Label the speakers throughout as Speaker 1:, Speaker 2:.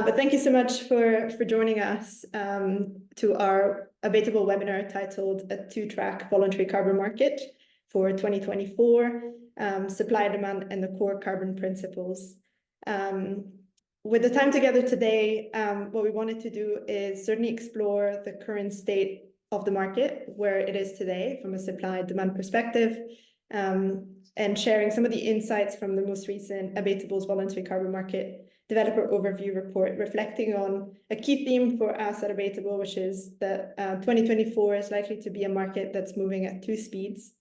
Speaker 1: But thank you so much for joining us to our Abatable webinar titled A Two-Track Voluntary Carbon Market for 2024, Supply, Demand, and the Core Carbon Principles. With the time together today, what we wanted to do is certainly explore the current state of the market, where it is today from a supply-demand perspective, and sharing some of the insights from the most recent Abatable's Voluntary Carbon Market Developer Overview Report, reflecting on a key theme for us at Abatable, which is that 2024 is likely to be a market that's moving at two speeds.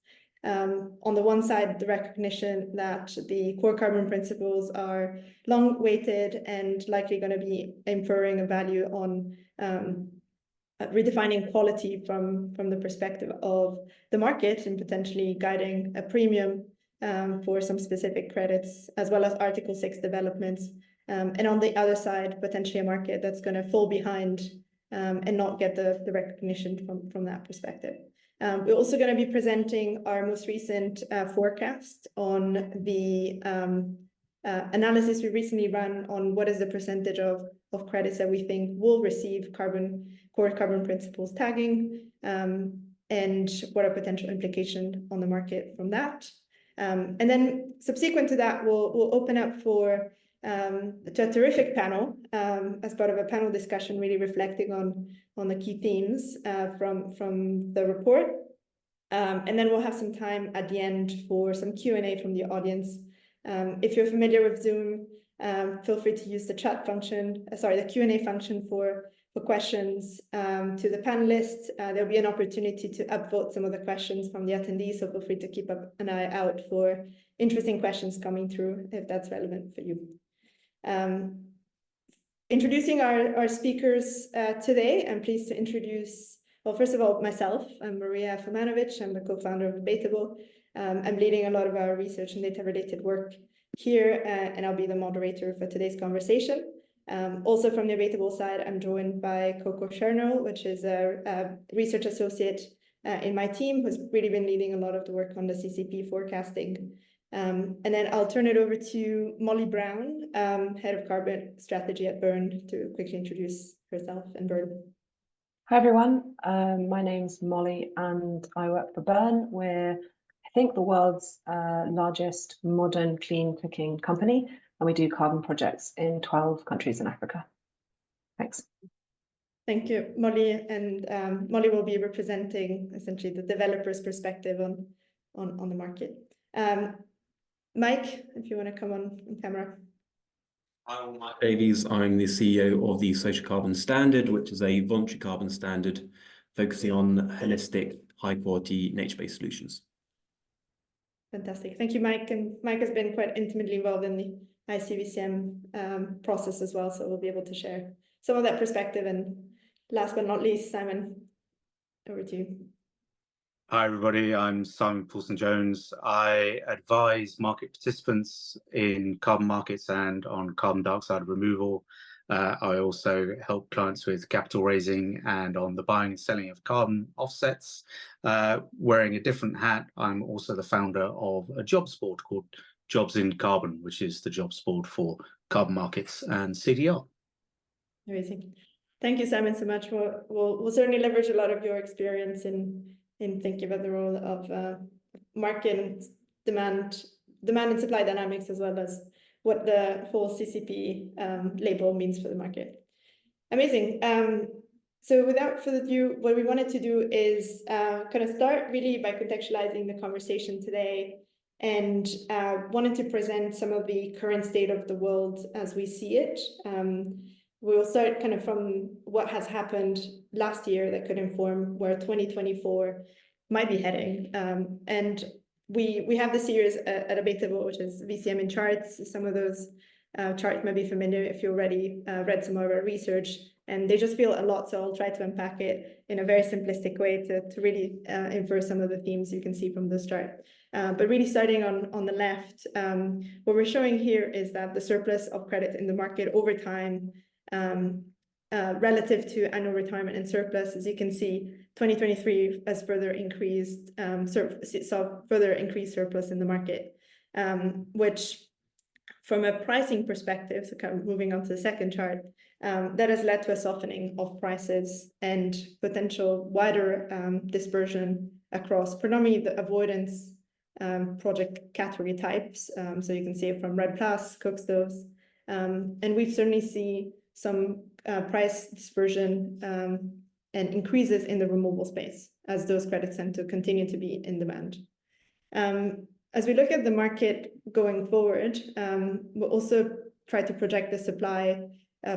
Speaker 1: On the one side, the recognition that the core carbon principles are long-weighted and likely going to be inferring a value on redefining quality from the perspective of the market and potentially guiding a premium for some specific credits, as well as Article 6 developments. And on the other side, potentially a market that's going to fall behind and not get the recognition from that perspective. We're also going to be presenting our most recent forecast on the analysis we recently ran on what is the percentage of credits that we think will receive core carbon principles tagging, and what are potential implications on the market from that. And then subsequent to that, we'll open up to a terrific panel as part of a panel discussion, really reflecting on the key themes from the report. And then we'll have some time at the end for some Q&A from the audience. If you're familiar with Zoom, feel free to use the chat function, the Q&A function for questions to the panelists. There'll be an opportunity to upvote some of the questions from the attendees, so feel free to keep an eye out for interesting questions coming through if that's relevant for you. Introducing our speakers today, I'm pleased to introduce, well, first of all, myself. I'm Maria Fomanovic. I'm the co-founder of Abatable. I'm leading a lot of our research and data-related work here, and I'll be the moderator for today's conversation. Also from the Abatable side, I'm joined by Coco Cherno, which is a research associate in my team, who's really been leading a lot of the work on the CCP forecasting. And then I'll turn it over to Molly Brown, Head of Carbon Strategy at Burn, to quickly introduce herself and Burn.
Speaker 2: Hi, everyone. My name's Molly, and I work for Burn. We're, I think, the world's largest modern clean cooking company, and we do carbon projects in 12 countries in Africa. Thanks. Thank
Speaker 1: you, Molly. And Molly will be representing essentially the developer's perspective on the market. Mike, if you want to come on camera.
Speaker 3: I'm Mike Davies. I'm the CEO of the Social Carbon Standard, which is a voluntary carbon standard focusing on holistic, high-quality, nature-based solutions.
Speaker 1: Fantastic. Thank you, Mike. And Mike has been quite intimately involved in the ICVCM process as well, so we'll be able to share some of that perspective. And last but not least, Simon, over to you.
Speaker 4: Hi, everybody. I'm Simon Paulson-Jones. I advise market participants in carbon markets and on carbon dioxide removal. I also help clients with capital raising and on the buying and selling of carbon offsets. Wearing a different hat, I'm also the founder of a jobs board called Jobs in Carbon, which is the jobs board for carbon markets and CDR.
Speaker 1: Amazing. Thank you, Simon, so much. We'll certainly leverage a lot of your experience in thinking about the role of market demand and supply dynamics, as well as what the whole CCP label means for the market. Amazing. So without further ado, what we wanted to do is kind of start really by contextualizing the conversation today, and wanted to present some of the current state of the world as we see it. We'll start kind of from what has happened last year that could inform where 2024 might be heading. And we have the series at Abatable, which is VCM in charts. Some of those charts might be familiar if you already read some of our research, and they just feel a lot. So I'll try to unpack it in a very simplistic way to really infer some of the themes you can see from this chart. But really starting on the left, what we're showing here is that the surplus of credit in the market over time, relative to annual retirement and surplus, as you can see, 2023 has further increased, saw further increased surplus in the market, which from a pricing perspective, so kind of moving on to the second chart, that has led to a softening of prices and potential wider dispersion across predominantly the avoidance project category types. So you can see it from Red Plus, cook stoves, and we've certainly seen some price dispersion and increases in the removal space as those credits tend to continue to be in demand. As we look at the market going forward, we'll also try to project the supply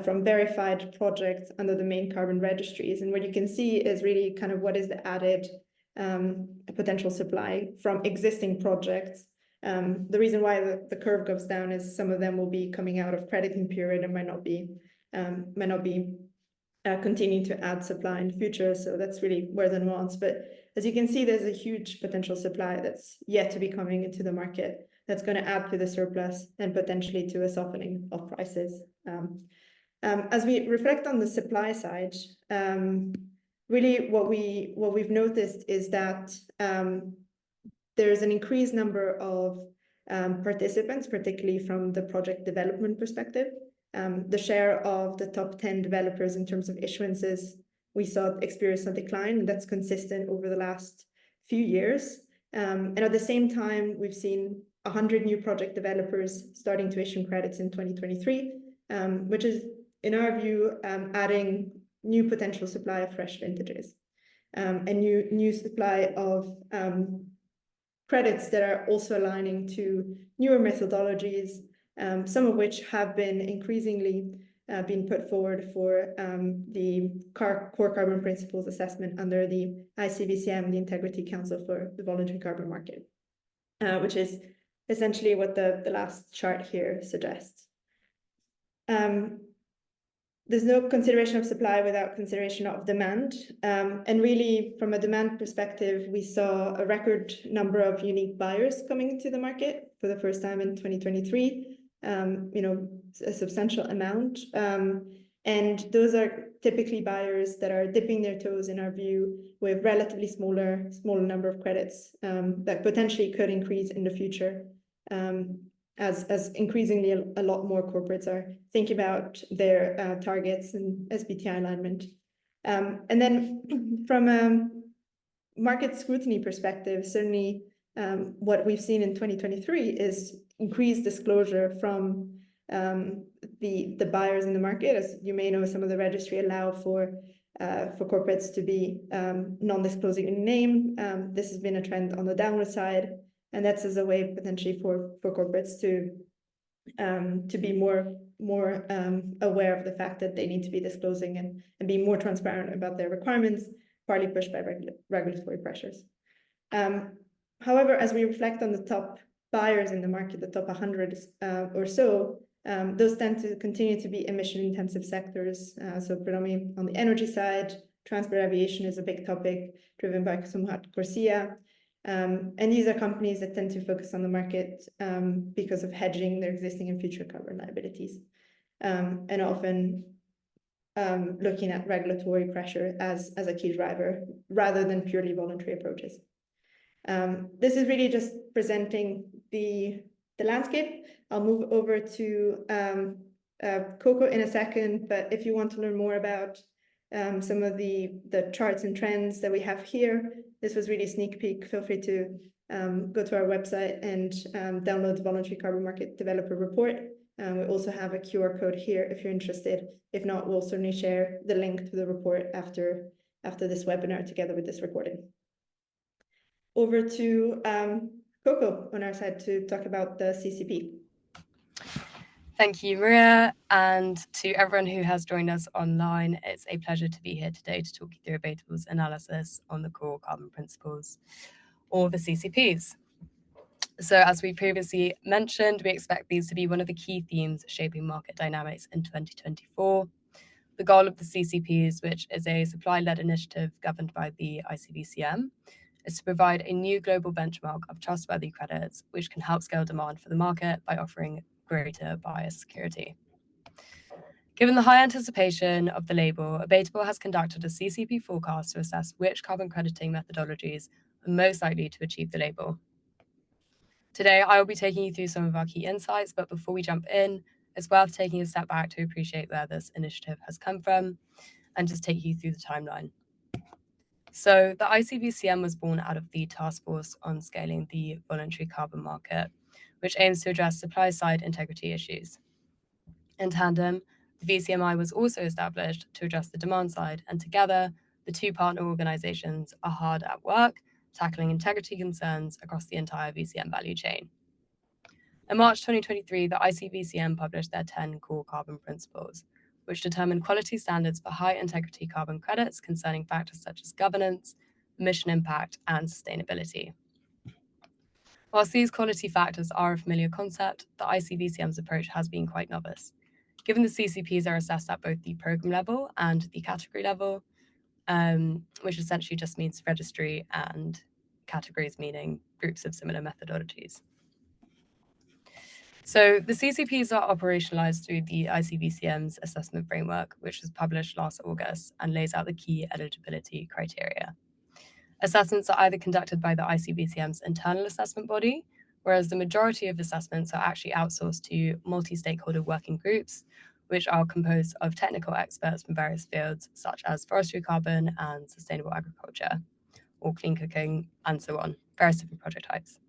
Speaker 1: from verified projects under the main carbon registries. And what you can see is really kind of what is the added potential supply from existing projects. The reason why the curve goes down is some of them will be coming out of crediting period and might not be continuing to add supply in the future. So that's really where the nuance. But as you can see, there's a huge potential supply that's yet to be coming into the market that's going to add to the surplus and potentially to a softening of prices. As we reflect on the supply side, really what we've noticed is that there's an increased number of participants, particularly from the project development perspective. The share of the top 10 developers in terms of issuances, we saw experience a decline, and that's consistent over the last few years. And at the same time, we've seen 100 new project developers starting to issue credits in 2023, which is, in our view, adding new potential supply of fresh vintages and new supply of credits that are also aligning to newer methodologies, some of which have been increasingly being put forward for the core carbon principles assessment under the ICVCM, the Integrity Council for the Voluntary Carbon Market, which is essentially what the last chart here suggests. There's no consideration of supply without consideration of demand. And really, from a demand perspective, we saw a record number of unique buyers coming into the market for the first time in 2023, a substantial amount. And those are typically buyers that are dipping their toes, in our view, with relatively smaller number of credits that potentially could increase in the future. As increasingly a lot more corporates are thinking about their targets and SBTi alignment. And then from a market scrutiny perspective, certainly what we've seen in 2023 is increased disclosure from the buyers in the market. As you may know, some of the registry allow for corporates to be non-disclosing in name. This has been a trend on the downward side. And that's as a way potentially for corporates to be more aware of the fact that they need to be disclosing and be more transparent about their requirements, partly pushed by regulatory pressures. However, as we reflect on the top buyers in the market, the top 100 or so, those tend to continue to be emission-intensive sectors. So predominantly on the energy side, transport aviation is a big topic driven by somewhat CORSIA. And these are companies that tend to focus on the market because of hedging their existing and future carbon liabilities, and often looking at regulatory pressure as a key driver rather than purely voluntary approaches. This is really just presenting the landscape. I'll move over to Coco in a second, but if you want to learn more about some of the charts and trends that we have here, this was really a sneak peek. Feel free to go to our website and download the Voluntary Carbon Market Developer Report. We also have a QR code here if you're interested. If not, we'll certainly share the link to the report after this webinar together with this recording. Over to Coco on our side to talk about the CCP.
Speaker 5: Thank you, Maria, and to everyone who has joined us online. It's a pleasure to be here today to talk you through Abatable's analysis on the core carbon principles, or the CCPs. So as we previously mentioned, we expect these to be one of the key themes shaping market dynamics in 2024. The goal of the CCPs, which is a supply-led initiative governed by the ICVCM, is to provide a new global benchmark of trustworthy credits, which can help scale demand for the market by offering greater buyer security. Given the high anticipation of the label, Abatable has conducted a CCP forecast to assess which carbon crediting methodologies are most likely to achieve the label. Today, I will be taking you through some of our key insights, but before we jump in, it's worth taking a step back to appreciate where this initiative has come from and just take you through the timeline. So the ICVCM was born out of the Task Force on Scaling the Voluntary Carbon Market, which aims to address supply-side integrity issues. In tandem, the VCMI was also established to address the demand side, and together, the two partner organizations are hard at work tackling integrity concerns across the entire VCM value chain. In March 2023, the ICVCM published their 10 core carbon principles, which determine quality standards for high integrity carbon credits concerning factors such as governance, emission impact, and sustainability. Whilst these quality factors are a familiar concept, the ICVCM's approach has been quite novice. Given the CCPs are assessed at both the program level and the category level, which essentially just means registry and categories meaning groups of similar methodologies. So the CCPs are operationalized through the ICVCM's assessment framework, which was published last August and lays out the key eligibility criteria. Assessments are either conducted by the ICVCM's internal assessment body, whereas the majority of assessments are actually outsourced to multi-stakeholder working groups, which are composed of technical experts from various fields, such as forestry carbon and sustainable agriculture, or clean cooking, and so on, various different project types.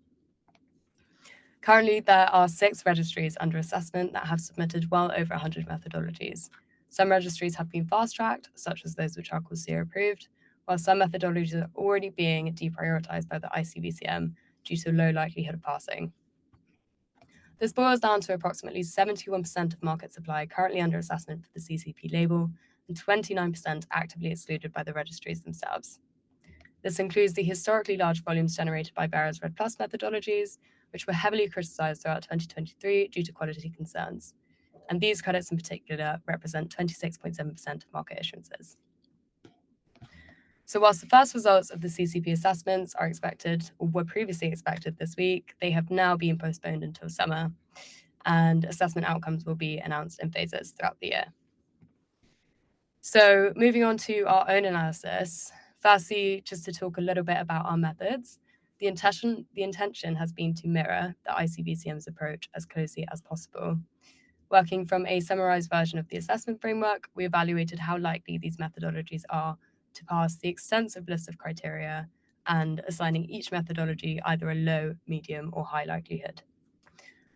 Speaker 5: Currently, there are 6 registries under assessment that have submitted well over 100 methodologies. Some registries have been fast-tracked, such as those which are CORSIA approved, while some methodologies are already being deprioritized by the ICVCM due to low likelihood of passing. This boils down to approximately 71% of market supply currently under assessment for the CCP label and 29% actively excluded by the registries themselves. This includes the historically large volumes generated by various RED+ methodologies, which were heavily criticized throughout 2023 due to quality concerns. And these credits in particular represent 26.7% of market issuances. So whilst the first results of the CCP assessments are expected, or were previously expected this week, they have now been postponed until summer, and assessment outcomes will be announced in phases throughout the year. So moving on to our own analysis, firstly, just to talk a little bit about our methods, the intention has been to mirror the ICVCM's approach as closely as possible. Working from a summarized version of the assessment framework, we evaluated how likely these methodologies are to pass the extensive list of criteria and assigning each methodology either a low, medium, or high likelihood.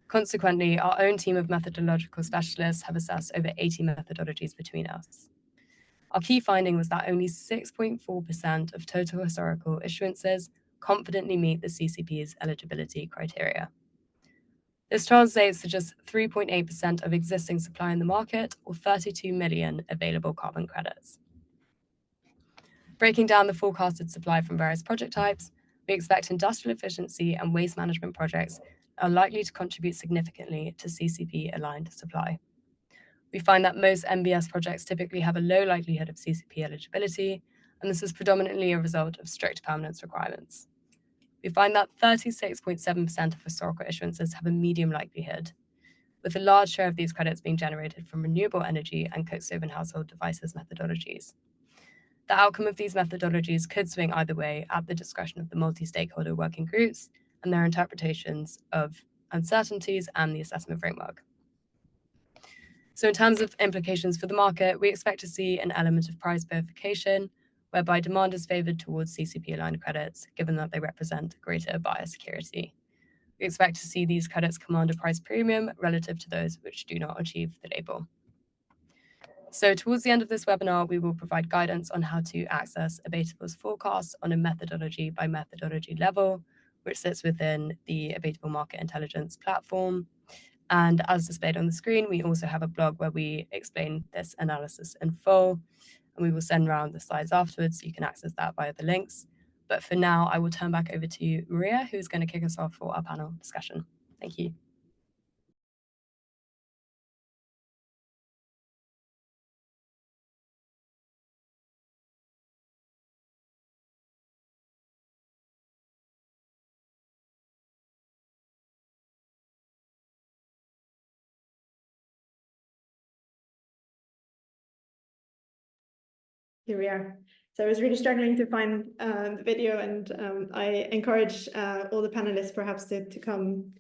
Speaker 5: Consequently, our own team of methodological specialists have assessed over 80 methodologies between us. Our key finding was that only 6.4% of total historical issuances confidently meet the CCP's eligibility criteria. This translates to just 3.8% of existing supply in the market, or 32 million available carbon credits. Breaking down the forecasted supply from various project types, we expect industrial efficiency and waste management projects are likely to contribute significantly to CCP-aligned supply. We find that most MBS projects typically have a low likelihood of CCP eligibility, and this is predominantly a result of strict permanence requirements. We find that 36.7% of historical issuances have a medium likelihood, with a large share of these credits being generated from renewable energy and cook stove and household devices methodologies. The outcome of these methodologies could swing either way at the discretion of the multi-stakeholder working groups and their interpretations of uncertainties and the assessment framework. So in terms of implications for the market, we expect to see an element of price verification, whereby demand is favored towards CCP-aligned credits, given that they represent greater buyer security. We expect to see these credits command a price premium relative to those which do not achieve the label. So towards the end of this webinar, we will provide guidance on how to access Abatable's forecasts on a methodology by methodology level, which sits within the Abatable Market Intelligence platform. And as displayed on the screen, we also have a blog where we explain this analysis in full, and we will send around the slides afterwards, so you can access that via the links. But for now, I will turn back over to Maria, who's going to kick us off for our panel discussion. Thank you.
Speaker 1: Here we are. So I was really struggling to find the video, and I encourage all the panelists perhaps to come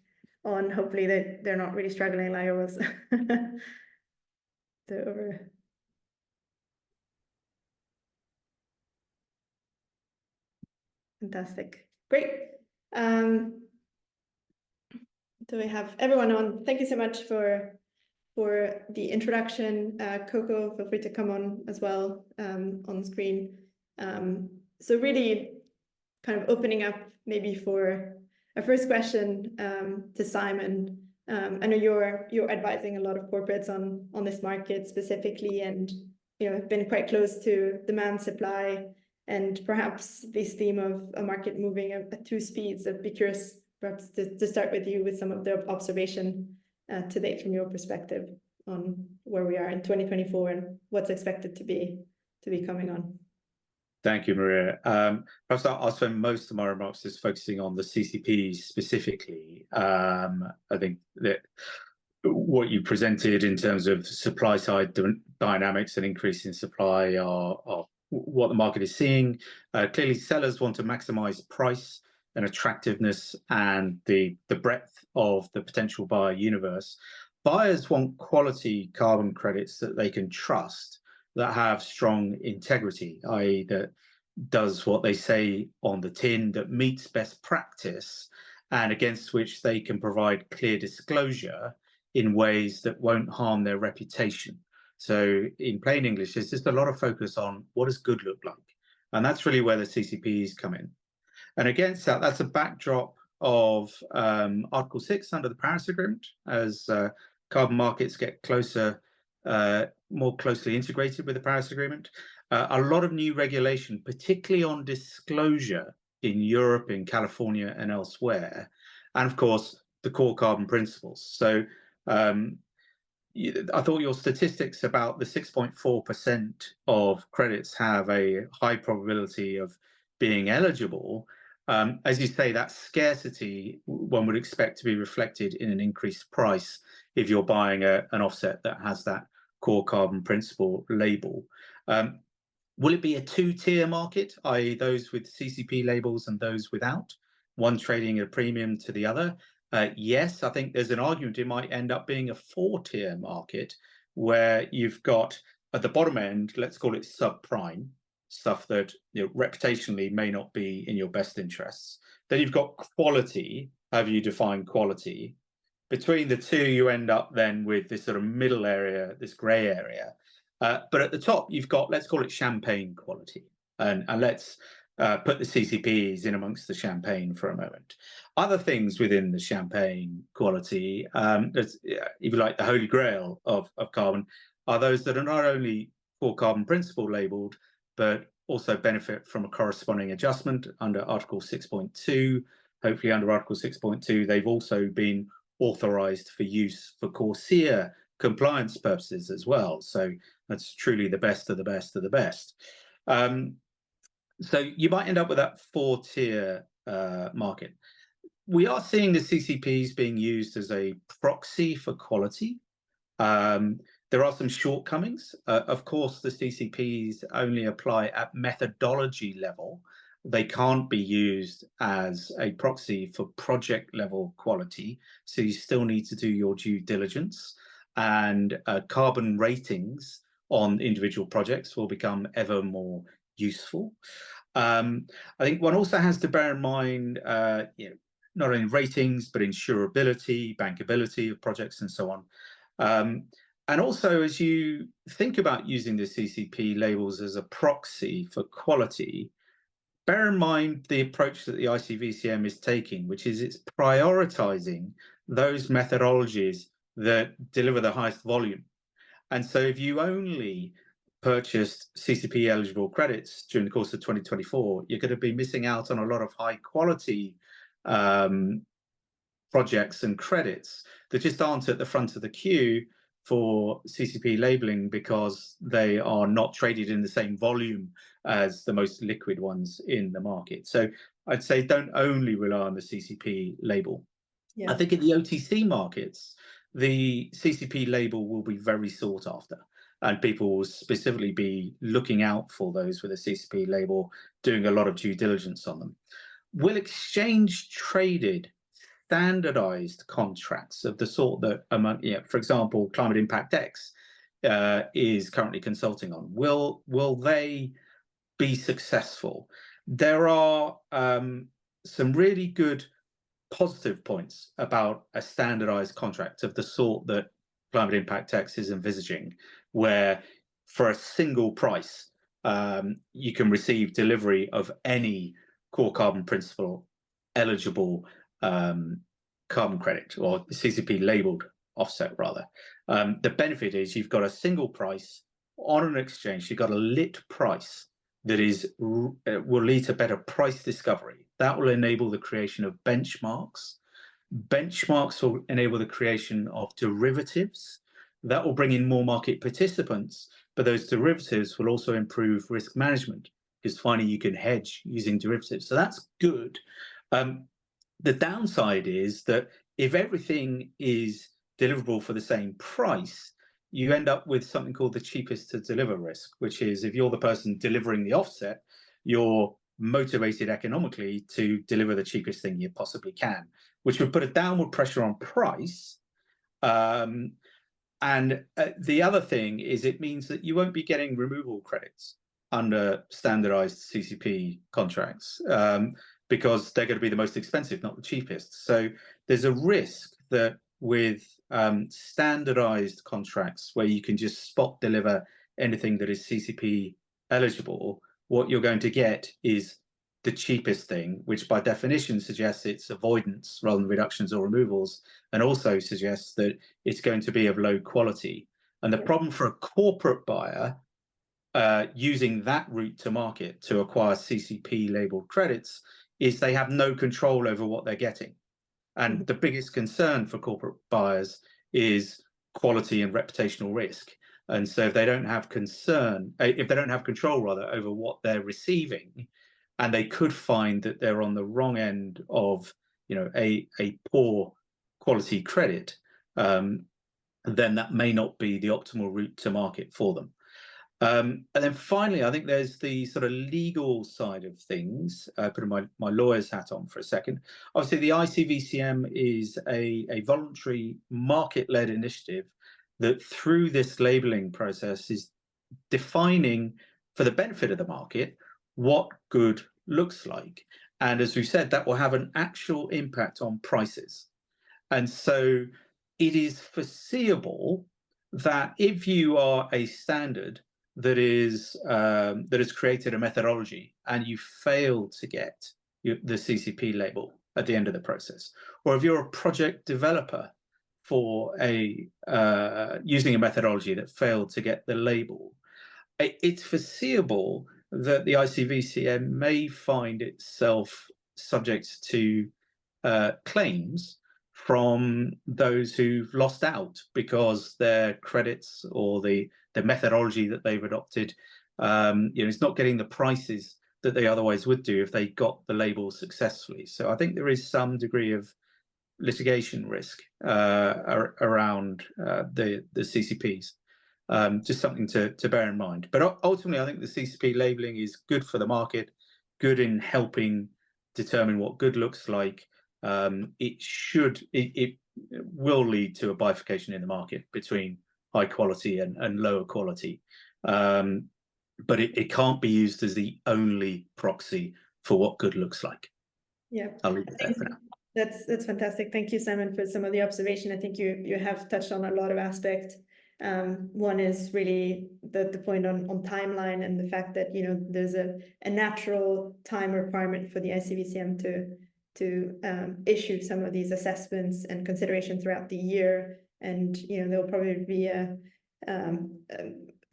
Speaker 1: on. Hopefully they're not really struggling like I was. Fantastic. Great. Do we have everyone on? Thank you so much for the introduction. Coco, feel free to come on as well on screen. So really kind of opening up maybe for a first question to Simon. I know you're advising a lot of corporates on this market specifically, and have been quite close to demand supply, and perhaps this theme of a market moving at two speeds. I'd be curious perhaps to start with you with some of the observation to date from your perspective on where we are in 2024 and what's expected to be coming on.
Speaker 4: Thank you, Maria. Perhaps I'll spend most of my remarks just focusing on the CCPs specifically. I think that what you presented in terms of supply side dynamics and increase in supply are what the market is seeing. Clearly, sellers want to maximize price and attractiveness and the breadth of the potential buyer universe. Buyers want quality carbon credits that they can trust, that have strong integrity, i.e. that does what they say on the tin, that meets best practice, and against which they can provide clear disclosure in ways that won't harm their reputation. So in plain English, there's just a lot of focus on what does good look like? And that's really where the CCPs come in. And against that, that's a backdrop of Article 6 under the Paris Agreement, as carbon markets get closer, more closely integrated with the Paris Agreement. A lot of new regulation, particularly on disclosure in Europe, in California and elsewhere. And of course, the core carbon principles. So I thought your statistics about the 6.4% of credits have a high probability of being eligible. As you say, that scarcity one would expect to be reflected in an increased price if you're buying an offset that has that core carbon principle label. Will it be a two-tier market, i.e. those with CCP labels and those without, one trading at a premium to the other? Yes, I think there's an argument it might end up being a four-tier market where you've got at the bottom end, let's call it subprime, stuff that reputationally may not be in your best interests. Then you've got quality, however you define quality. Between the two, you end up then with this sort of middle area, this grey area. But at the top, you've got, let's call it champagne quality. And let's put the CCPs in amongst the champagne for a moment. Other things within the champagne quality, if you like, the holy grail of carbon, are those that are not only core carbon principle labelled, but also benefit from a corresponding adjustment under Article 6.2. Hopefully under Article 6.2, they've also been authorised for use for CORSIA compliance purposes as well. So that's truly the best of the best of the best. So you might end up with that four-tier market. We are seeing the CCPs being used as a proxy for quality. There are some shortcomings. Of course, the CCPs only apply at methodology level. They can't be used as a proxy for project level quality. So you still need to do your due diligence, and carbon ratings on individual projects will become ever more useful. I think one also has to bear in mind, not only ratings, but insurability, bankability of projects and so on. And also, as you think about using the CCP labels as a proxy for quality, bear in mind the approach that the ICVCM is taking, which is it's prioritizing those methodologies that deliver the highest volume. And so if you only purchased CCP eligible credits during the course of 2024, you're going to be missing out on a lot of high quality projects and credits that just aren't at the front of the queue for CCP labeling because they are not traded in the same volume as the most liquid ones in the market. So I'd say don't only rely on the CCP label. Yeah. I think in the OTC markets, the CCP label will be very sought after, and people will specifically be looking out for those with a CCP label, doing a lot of due diligence on them. Will exchange traded standardized contracts of the sort that, among, for example, Climate Impact X is currently consulting on, will they be successful? There are some really good positive points about a standardized contract of the sort that Climate Impact X is envisaging, where for a single price, you can receive delivery of any core carbon principle eligible carbon credit, or CCP labeled offset rather. The benefit is you've got a single price on an exchange, you've got a lit price that will lead to better price discovery. That will enable the creation of benchmarks. Benchmarks will enable the creation of derivatives. That will bring in more market participants, but those derivatives will also improve risk management, because finally you can hedge using derivatives. So that's good. The downside is that if everything is deliverable for the same price, you end up with something called the cheapest to deliver risk, which is if you're the person delivering the offset, you're motivated economically to deliver the cheapest thing you possibly can, which would put a downward pressure on price. And the other thing is it means that you won't be getting removal credits under standardized CCP contracts, because they're going to be the most expensive, not the cheapest. So there's a risk that with standardized contracts where you can just spot deliver anything that is CCP eligible, what you're going to get is the cheapest thing, which by definition suggests it's avoidance rather than reductions or removals, and also suggests that it's going to be of low quality. And the problem for a corporate buyer using that route to market to acquire CCP labeled credits is they have no control over what they're getting. And the biggest concern for corporate buyers is quality and reputational risk. And so if they don't have control rather over what they're receiving, and they could find that they're on the wrong end of, a poor quality credit, then that may not be the optimal route to market for them. And then finally, I think there's the sort of legal side of things. Putting my lawyer's hat on for a second. Obviously, the ICVCM is a voluntary market-led initiative that through this labeling process is defining for the benefit of the market what good looks like. And as we said, that will have an actual impact on prices. And so it is foreseeable that if you are a standard that has created a methodology and you fail to get the CCP label at the end of the process, or if you're a project developer for using a methodology that failed to get the label, it's foreseeable that the ICVCM may find itself subject to claims from those who've lost out because their credits or the methodology that they've adopted, it's not getting the prices that they otherwise would do if they got the label successfully. So I think there is some degree of litigation risk around the CCPs. Just something to bear in mind. But ultimately, I think the CCP labeling is good for the market, good in helping determine what good looks like. It will lead to a bifurcation in the market between high quality and lower quality. But it can't be used as the only proxy for what good looks like.
Speaker 1: Yeah,
Speaker 4: I'll leave it there for now.
Speaker 1: That's fantastic. Thank you, Simon, for some of the observation. I think you have touched on a lot of aspects. One is really the point on timeline and the fact that there's a natural time requirement for the ICVCM to issue some of these assessments and consideration throughout the year, and there will probably be a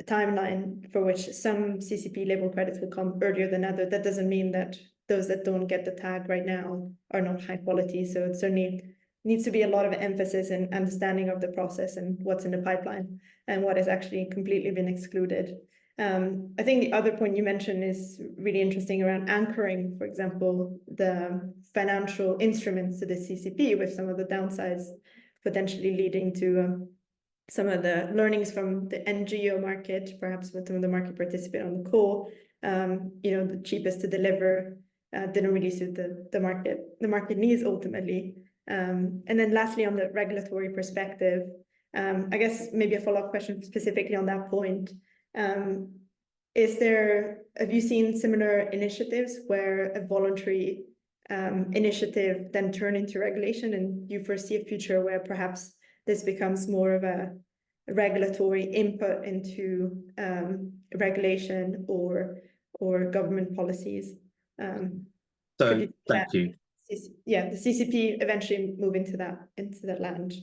Speaker 1: timeline for which some CCP label credits will come earlier than others. That doesn't mean that those that don't get the tag right now are not high quality. So it certainly needs to be a lot of emphasis and understanding of the process and what's in the pipeline and what has actually completely been excluded. I think the other point you mentioned is really interesting around anchoring, for example, the financial instruments to the CCP, with some of the downsides potentially leading to some of the learnings from the NGO market, perhaps with some of the market participant on the call. The cheapest to deliver didn't really suit the market. The market needs ultimately. And then lastly, on the regulatory perspective, I guess maybe a follow-up question specifically on that point. Have you seen similar initiatives where a voluntary initiative then turn into regulation, and you foresee a future where perhaps this becomes more of a regulatory input into regulation or government policies?
Speaker 4: So thank you.
Speaker 1: Yeah, the CCP eventually move into that land.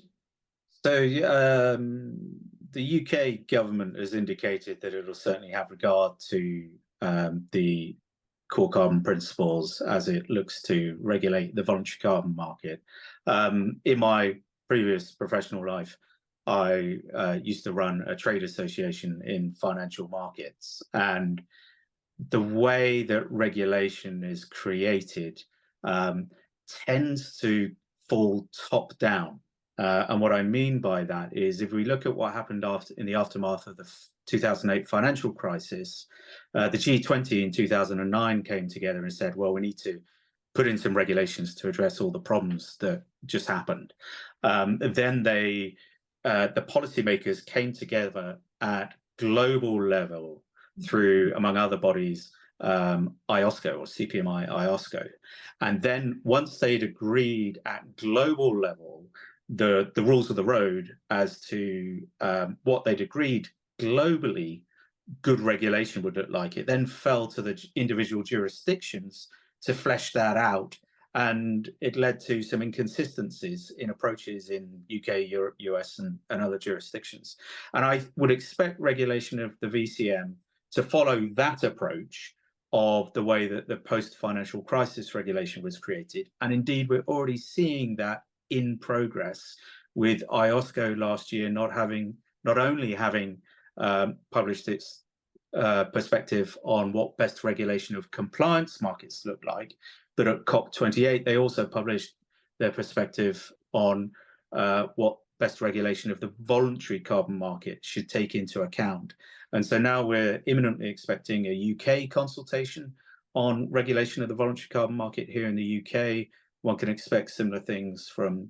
Speaker 4: So the UK government has indicated that it'll certainly have regard to the core carbon principles as it looks to regulate the voluntary carbon market. In my previous professional life, I used to run a trade association in financial markets, and the way that regulation is created tends to fall top down. And what I mean by that is, if we look at what happened in the aftermath of the 2008 financial crisis, the G20 in 2009 came together and said, well, we need to put in some regulations to address all the problems that just happened. Then the policymakers came together at global level through, among other bodies, IOSCO or CPMI IOSCO. And then once they'd agreed at global level the rules of the road as to what they'd agreed globally good regulation would look like, it then fell to the individual jurisdictions to flesh that out. And it led to some inconsistencies in approaches in UK, Europe, US, and other jurisdictions. And I would expect regulation of the VCM to follow that approach of the way that the post-financial crisis regulation was created. And indeed, we're already seeing that in progress, with IOSCO last year not only having published its perspective on what best regulation of compliance markets look like, but at COP28 they also published their perspective on what best regulation of the voluntary carbon market should take into account. And so now we're imminently expecting a UK consultation on regulation of the voluntary carbon market here in the UK. One can expect similar things from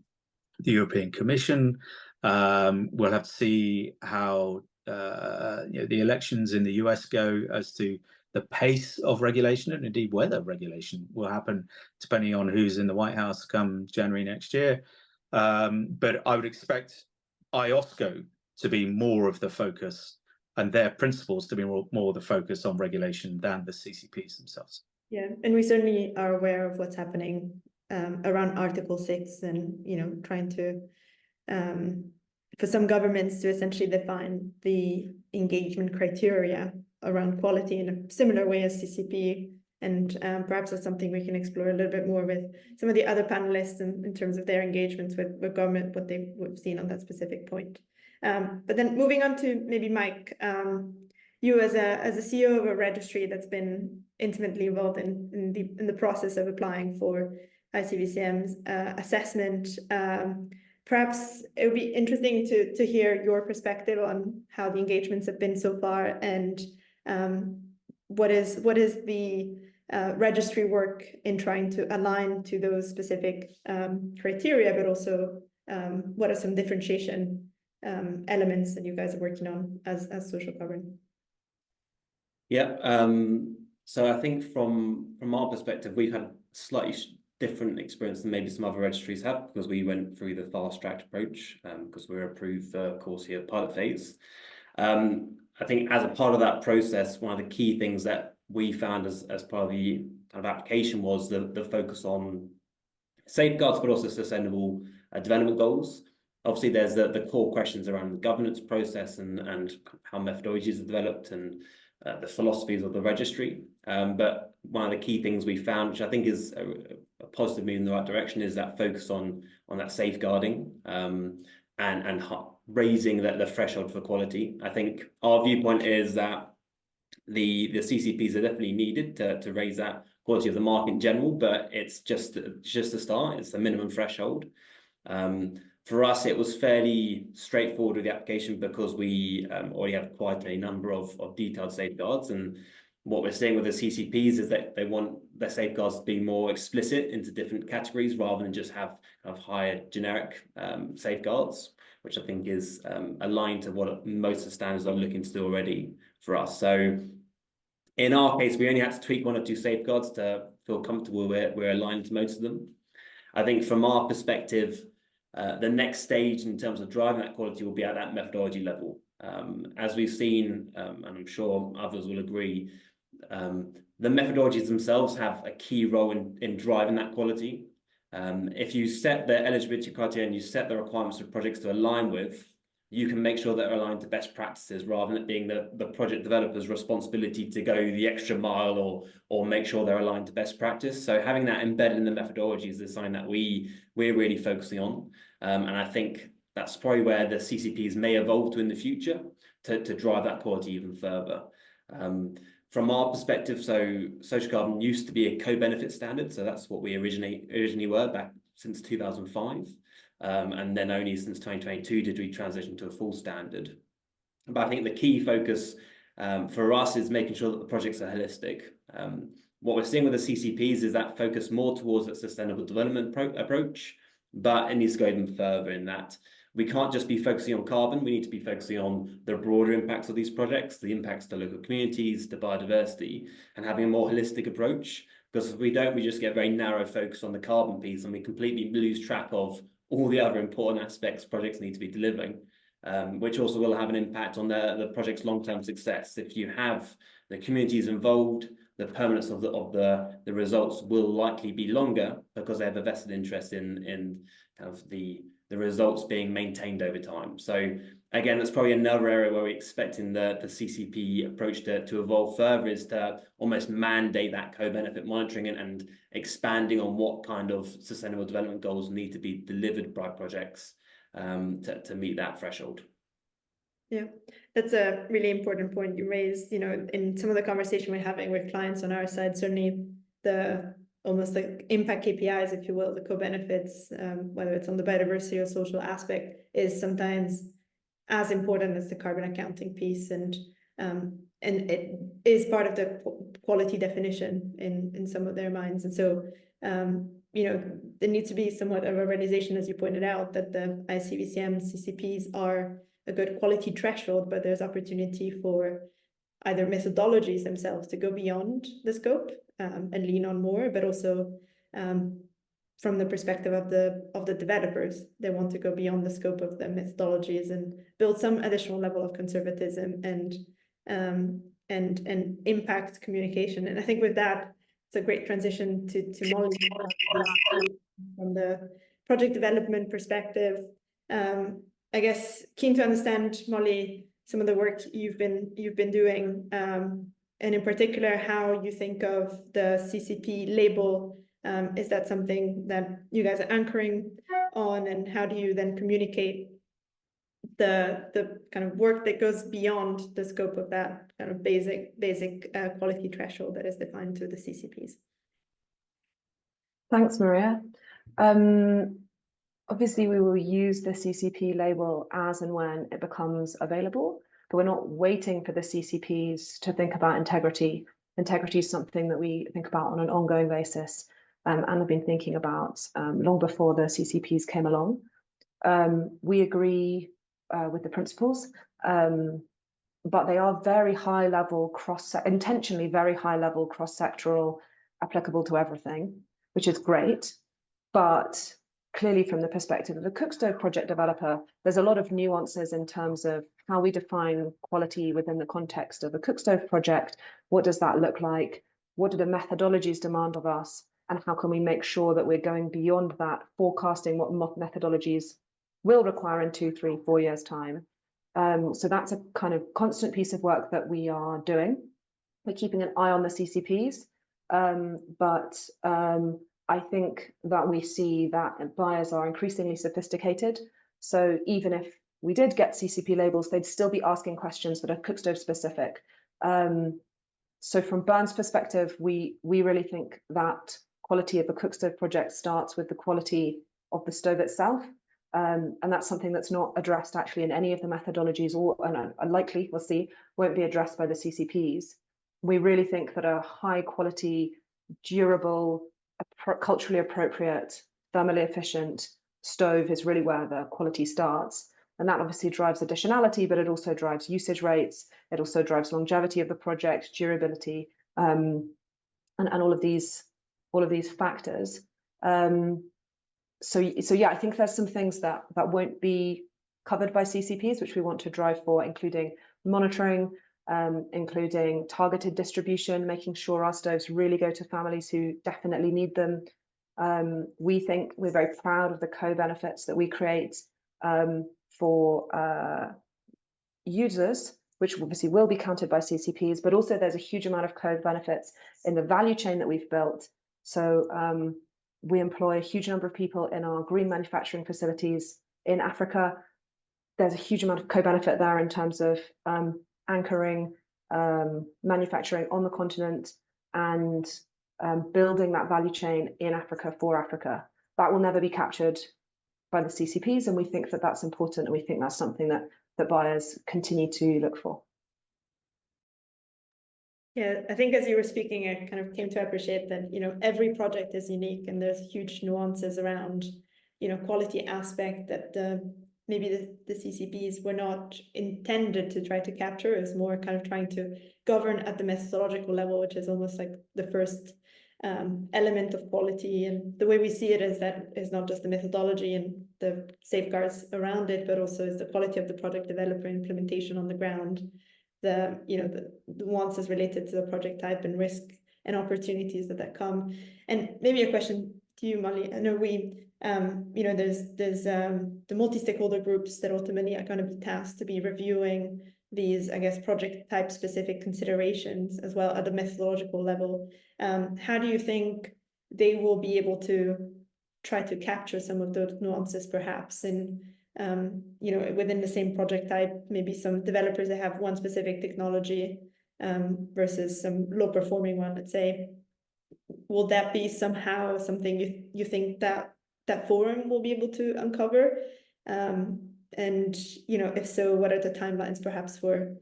Speaker 4: the European Commission. We'll have to see how the elections in the US go as to the pace of regulation, and indeed whether regulation will happen, depending on who's in the White House come January next year. But I would expect IOSCO to be more of the focus, and their principles to be more of the focus on regulation than the CCPs themselves.
Speaker 1: Yeah, and we certainly are aware of what's happening around Article 6, and trying to for some governments to essentially define the engagement criteria around quality in a similar way as CCP. And perhaps that's something we can explore a little bit more with some of the other panelists in terms of their engagements with government, what they've seen on that specific point. But then moving on to maybe Mike, you as a CEO of a registry that's been intimately involved in the process of applying for ICVCM's assessment, perhaps it would be interesting to hear your perspective on how the engagements have been so far, and what is the registry work in trying to align to those specific criteria, but also what are some differentiation elements that you guys are working on as social carbon?
Speaker 3: Yeah, so I think from our perspective, we've had slightly different experience than maybe some other registries have, because we went through the fast-tracked approach because we were approved for CORSIA pilot phase. I think as a part of that process, one of the key things that we found as part of the kind of application was the focus on safeguards, but also sustainable development goals. Obviously, there's the core questions around the governance process and how methodologies are developed and the philosophies of the registry. But one of the key things we found, which I think is a positive move in the right direction, is that focus on that safeguarding and raising the threshold for quality. I think our viewpoint is that the CCPs are definitely needed to raise that quality of the market in general, but it's just a start. It's the minimum threshold. For us, it was fairly straightforward with the application because we already have quite a number of detailed safeguards, and What we're seeing with the CCPs is that they want their safeguards to be more explicit into different categories rather than just have kind of higher generic safeguards, which I think is aligned to what most of the standards are looking to do already for us. So in our case, we only had to tweak 1 or 2 safeguards to feel comfortable we're aligned to most of them. I think from our perspective, the next stage in terms of driving that quality will be at that methodology level. As we've seen, and I'm sure others will agree, the methodologies themselves have a key role in driving that quality. If you set the eligibility criteria and you set the requirements for projects to align with, you can make sure that they're aligned to best practices rather than it being the project developer's responsibility to go the extra mile or make sure they're aligned to best practice. So having that embedded in the methodologies is something that we're really focusing on. And I think that's probably where the CCPs may evolve to in the future to drive that quality even further. From our perspective, so social carbon used to be a co-benefit standard. So that's what we originally were back since 2005. And then only since 2022 did we transition to a full standard. But I think the key focus for us is making sure that the projects are holistic. What we're seeing with the CCPs is that focus more towards a sustainable development approach, but it needs to go even further in that we can't just be focusing on carbon, we need to be focusing on the broader impacts of these projects, the impacts to local communities, to biodiversity, and having a more holistic approach. Because if we don't, we just get very narrow focus on the carbon piece and we completely lose track of all the other important aspects projects need to be delivering, which also will have an impact on the project's long-term success. If you have the communities involved, the permanence of the results will likely be longer because they have a vested interest in kind of the results being maintained over time. So again, that's probably another area where we're expecting the CCP approach to evolve further, is to almost mandate that co-benefit monitoring and expanding on what kind of sustainable development goals need to be delivered by projects to meet that threshold.
Speaker 1: Yeah, that's a really important point you raised. You know, in some of the conversation we're having with clients on our side, certainly the almost like impact KPIs, if you will, the co-benefits, whether it's on the biodiversity or social aspect, is sometimes as important as the carbon accounting piece, and it is part of the quality definition in some of their minds. And so, you know, there needs to be somewhat of a realization, as you pointed out, that the ICVCM CCPs are a good quality threshold, but there's opportunity for either methodologies themselves to go beyond the scope and lean on more, but also from the perspective of the developers, they want to go beyond the scope of the methodologies and build some additional level of conservatism and impact communication. And I think with that, it's a great transition to Molly from the project development perspective. I guess keen to understand, Molly, some of the work you've been doing, and in particular how you think of the CCP label. Is that something that you guys are anchoring on, and how do you then communicate the kind of work that goes beyond the scope of that kind of basic quality threshold that is defined through the CCPs?
Speaker 2: Thanks, Maria. Obviously, we will use the CCP label as and when it becomes available, but we're not waiting for the CCPs to think about integrity. Integrity is something that we think about on an ongoing basis, and have been thinking about long before the CCPs came along. We agree with the principles, but they are very high level, intentionally very high level, cross-sectoral, applicable to everything, which is great. But clearly, from the perspective of a cookstove project developer, there's a lot of nuances in terms of how we define quality within the context of a cookstove project. What does that look like? What do the methodologies demand of us? And how can we make sure that we're going beyond that, forecasting what methodologies will require in 2, 3, 4 years' time? So that's a kind of constant piece of work that we are doing. We're keeping an eye on the CCPs, but I think that we see that buyers are increasingly sophisticated. So even if we did get CCP labels, they'd still be asking questions that are cookstove specific. So from Bern's perspective, we really think that quality of a cookstove project starts with the quality of the stove itself. And that's something that's not addressed actually in any of the methodologies, or and likely, we'll see, won't be addressed by the CCPs. we really think that a high quality, durable, culturally appropriate, thermally efficient stove is really where the quality starts. And that obviously drives additionality, but it also drives usage rates. It also drives longevity of the project, durability, and all of these factors. So yeah, I think there's some things that won't be covered by CCPs, which we want to drive for, including monitoring, including targeted distribution, making sure our stoves really go to families who definitely need them. We think we're very proud of the co-benefits that we create for users, which obviously will be counted by CCPs, but also there's a huge amount of co-benefits in the value chain that we've built. So we employ a huge number of people in our green manufacturing facilities in Africa. There's a huge amount of co-benefit there in terms of anchoring manufacturing on the continent and building that value chain in Africa for Africa. That will never be captured by the CCPs, and we think that that's important, and we think that's something that buyers continue to look for.
Speaker 1: Yeah, I think as you were speaking, I kind of came to appreciate that, you know, every project is unique and there's huge nuances around, you know, quality aspect that maybe the CCPs were not intended to try to capture. It's more kind of trying to govern at the methodological level, which is almost like the first element of quality. And the way we see it is that it's not just the methodology and the safeguards around it, but also is the quality of the project developer implementation on the ground, the nuances related to the project type and risk and opportunities that come. And maybe a question to you, Molly. I know we you know, there's the multi-stakeholder groups that ultimately are going to be tasked to be reviewing these, I guess, project type specific considerations as well at the methodological level. How do you think they will be able to try to capture some of those nuances, perhaps, in you know, within the same project type? Maybe some developers that have one specific technology versus some low performing one, let's say. Will that be somehow something you think that forum will be able to uncover? And you know, if so, what are the timelines perhaps for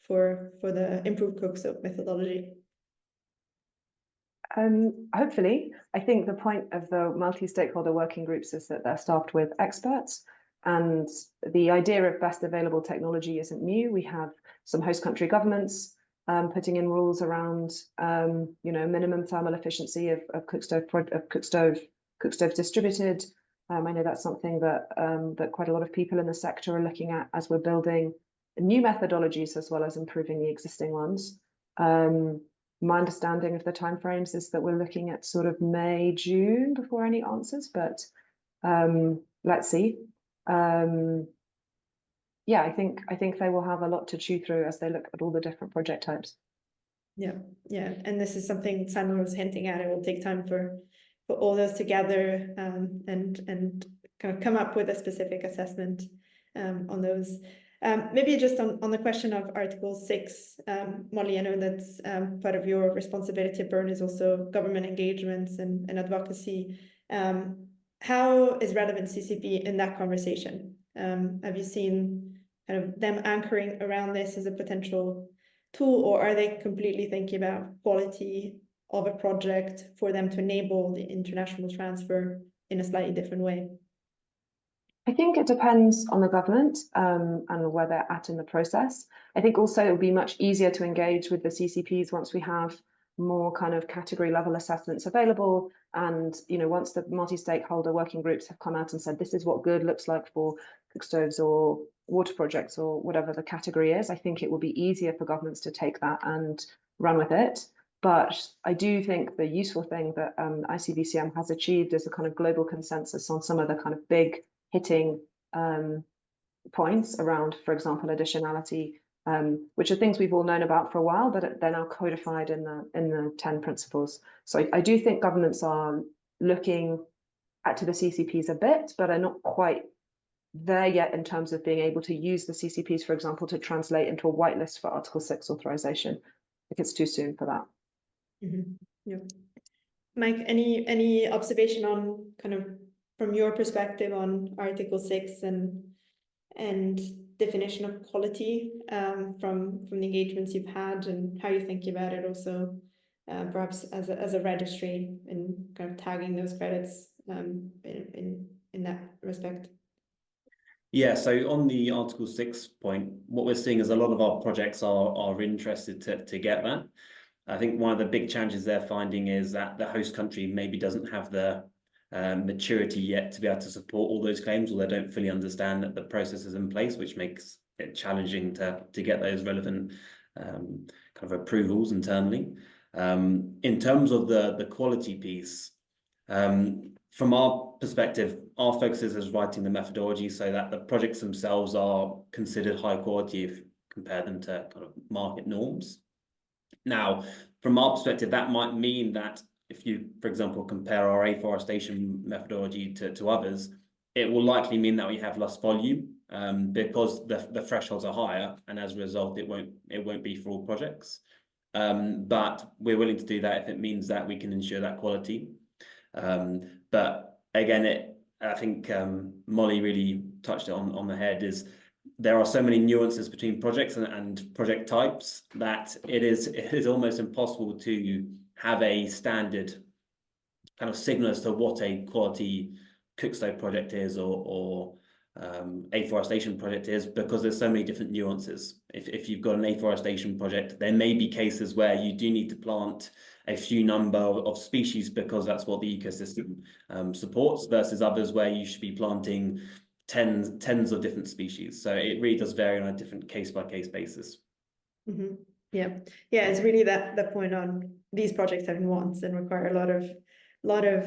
Speaker 1: the improved cook stove methodology?
Speaker 2: Hopefully. I think the point of the multi-stakeholder working groups is that they're staffed with experts, and the idea of best available technology isn't new. We have some host country governments putting in rules around you know, minimum thermal efficiency of cook stove distributed. I know that's something that quite a lot of people in the sector are looking at as we're building new methodologies as well as improving the existing ones. My understanding of the timeframes is that we're looking at sort of May, June before any answers, but let's see. Yeah, I think they will have a lot to chew through as they look at all the different project types.
Speaker 1: Yeah, and this is something Simon was hinting at. It will take time for all those together and kind of come up with a specific assessment on those. Maybe just on the question of Article 6, Molly, I know that's part of your responsibility at Bern is also government engagements and advocacy. How is relevant CCP in that conversation? Have you seen kind of them anchoring around this as a potential tool, or are they completely thinking about quality of a project for them to enable the international transfer in a slightly different way?
Speaker 2: I think it depends on the government and where they're at in the process. I think also it will be much easier to engage with the CCPs once we have more kind of category level assessments available, and you know, once the multi-stakeholder working groups have come out and said this is what good looks like for cook stoves or water projects or whatever the category is, I think it will be easier for governments to take that and run with it. But I do think the useful thing that ICBCM has achieved is a kind of global consensus on some of the kind of big hitting points around, for example, additionality, which are things we've all known about for a while, but they're now codified in the 10 principles. So I do think governments are looking to the CCPs a bit, but are not quite there yet in terms of being able to use the CCPs, for example, to translate into a whitelist for Article 6 authorization. I think it's too soon for that.
Speaker 1: Mm-hmm. Yeah. Mike, any observation on kind of from your perspective on Article 6 and definition of quality from the engagements you've had, and how you think about it also, perhaps as a registry, and kind of tagging those credits in that respect.
Speaker 3: Yeah, so on the Article 6 point, what we're seeing is a lot of our projects are interested to get that. I think one of the big challenges they're finding is that the host country maybe doesn't have the maturity yet to be able to support all those claims, or they don't fully understand that the process is in place, which makes it challenging to get those relevant kind of approvals internally. In terms of the quality piece, from our perspective, our focus is writing the methodology so that the projects themselves are considered high quality if you compare them to kind of market norms. Now, from our perspective, that might mean that if you, for example, compare our afforestation methodology to others, it will likely mean that we have less volume because the thresholds are higher, and as a result, it won't be for all projects. But we're willing to do that if it means that we can ensure that quality. But again, I think Molly really touched it on the head, is there are so many nuances between projects and project types that it is almost impossible to have a standard kind of signal as to what a quality cookstove project is or afforestation project is, because there's so many different nuances. If you've got an afforestation project, there may be cases where you do need to plant a few number of species because that's what the ecosystem supports, versus others where you should be planting tens of different species. So it really does vary on a different case-by-case basis.
Speaker 1: Mm-hmm. Yeah, it's really that point on these projects having wants and require a lot of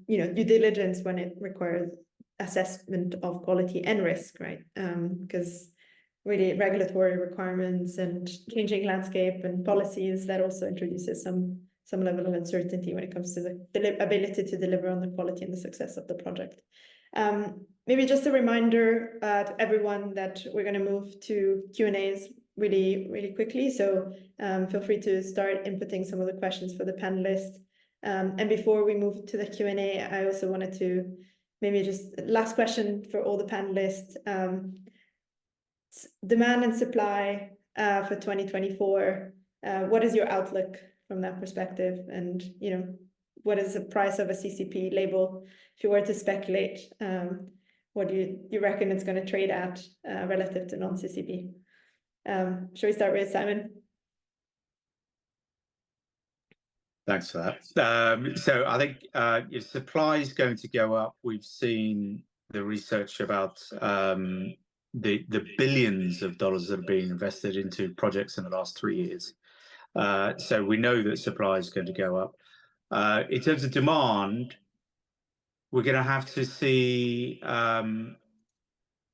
Speaker 1: due diligence when it requires assessment of quality and risk, right? Because really regulatory requirements and changing landscape and policies, that also introduces some level of uncertainty when it comes to the ability to deliver on the quality and the success of the project. Maybe just a reminder to everyone that we're going to move to Q&As really, really quickly. So feel free to start inputting some of the questions for the panelists. And before we move to the Q&A, I also wanted to maybe just last question for all the panelists. Demand and supply for 2024. What is your outlook from that perspective? And what is the price of a CCP label? If you were to speculate, what do you reckon it's going to trade at relative to non-CCP? Shall we start with Simon?
Speaker 4: Thanks for that. So I think if supply is going to go up, we've seen the research about the billions of dollars that are being invested into projects in the last 3 years. So we know that supply is going to go up. In terms of demand, we're going to have to see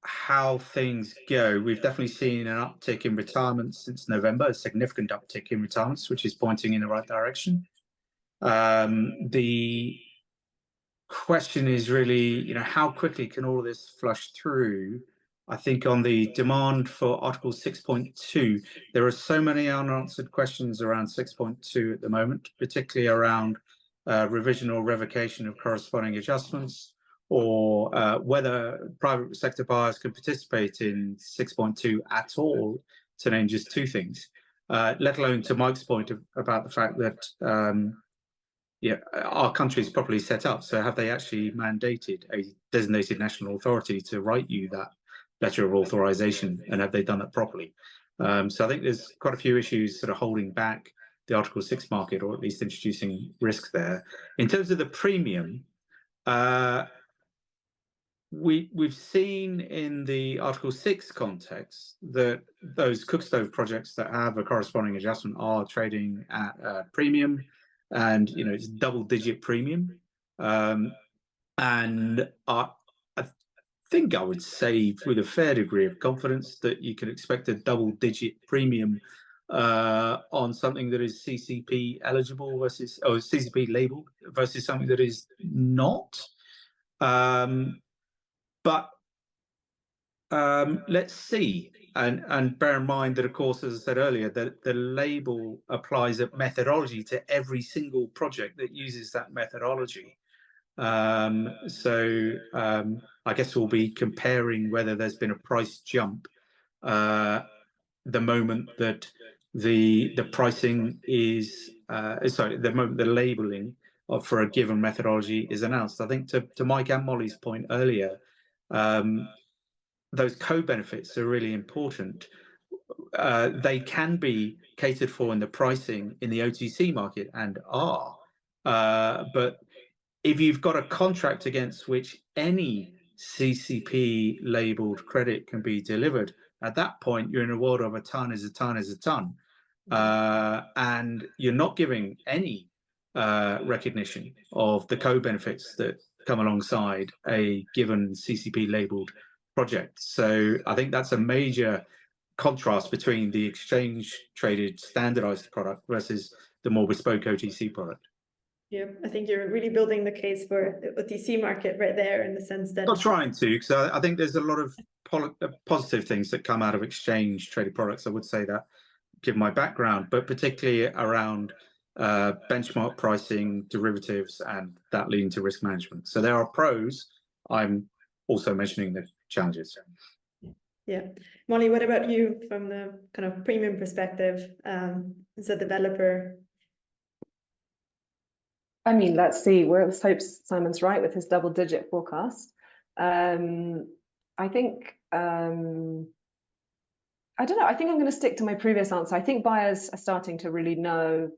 Speaker 4: how things go. We've definitely seen an uptick in retirements since November, a significant uptick in retirements, which is pointing in the right direction. The question is really, how quickly can all of this flush through? I think on the demand for Article 6.2, there are so many unanswered questions around 6.2 at the moment, particularly around revision or revocation of corresponding adjustments, or whether private sector buyers can participate in 6.2 at all, to name just two things, let alone to Mike's point about the fact that our country is properly set up. So have they actually mandated a designated national authority to write you that letter of authorization, and have they done it properly? So I think there's quite a few issues sort of holding back the Article 6 market, or at least introducing risk there. In terms of the premium, we've seen in the Article 6 context that those cookstove projects that have a corresponding adjustment are trading at a premium, and it's double-digit premium. And I think I would say with a fair degree of confidence that you can expect a double-digit premium on something that is CCP eligible versus, or CCP labeled, versus something that is not. But let's see, and bear in mind that, of course, as I said earlier, that the label applies a methodology to every single project that uses that methodology. So I guess we'll be comparing whether there's been a price jump the moment that the pricing is the moment the labeling for a given methodology is announced. I think to Mike and Molly's point earlier, those co-benefits are really important. They can be catered for in the pricing in the OTC market and are, but if you've got a contract against which any CCP labeled credit can be delivered, at that point you're in a world of a ton is a ton is a ton, and you're not giving any recognition of the co-benefits that come alongside a given CCP labeled project. So I think that's a major contrast between the exchange traded standardized product versus the more bespoke OTC product.
Speaker 1: Yeah, I think you're really building the case for the OTC market right there, in the sense that
Speaker 4: Not trying to, because I think there's a lot of positive things that come out of exchange traded products. I would say that, given my background, but particularly around benchmark pricing, derivatives, and that leading to risk management. So there are pros. I'm also mentioning the challenges.
Speaker 1: Yeah. Molly, what about you from the kind of premium perspective as a developer?
Speaker 2: I mean, let's see. Let's hope Simon's right with his double-digit forecast. I think I don't know. I think I'm going to stick to my previous answer. I think buyers are starting to really know